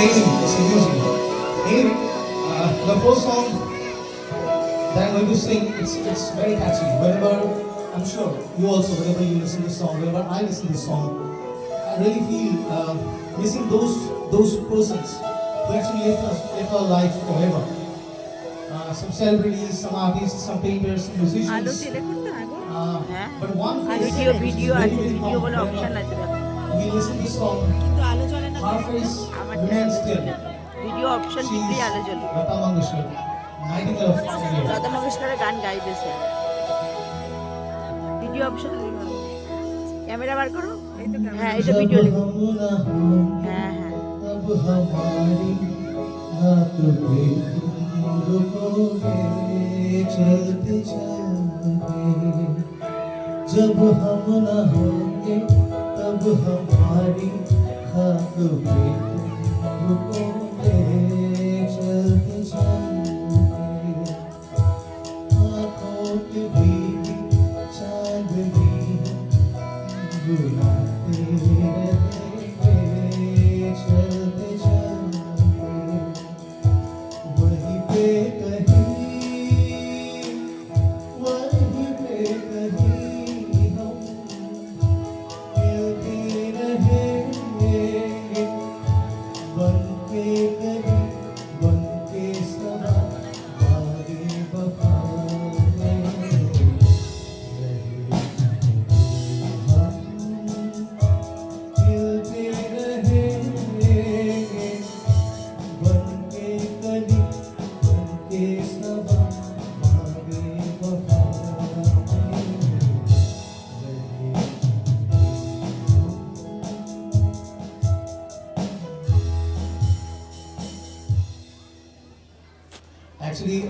seriously. Anyway, the first song that I'm going to sing, it's very catchy. Whenever, I'm sure you also, whenever you listen to this song, whenever I listen to this song, I really feel missing those persons who actually left our life forever. Some celebrities, some artists, some painters, some musicians. But one face video which is video very, আছে very video বলে common option আছে দেখো whenever we listen to this song, কিন্তু আলো জ্বলে না her face আমার remains still. Video option She টিপলেই is আলো জ্বলে Lata Mangeshkar, Nightingale of India. লতা মঙ্গেশকরের গান গাইতেছে ভিডিও অপশন ক্যামেরা বার করো হ্যাঁ এটা ভিডিও जब লিখো हम न होंगे হ্যাঁ হ্যাঁ तब हमारी रात भी रुकोगे चलते चलते जब हम न होंगे तब हमारी खाक भी रुकोगे चलते चलते आँखों की भीगी चांदनी बुलाते रहेंगे चलते चलते वहीं पे कहीं हम मिलते रहेंगे बन के कभी बन के समा बागे वफा में मिलते रहेंगे बन के कभी बन के समा बागे वफा में Actually,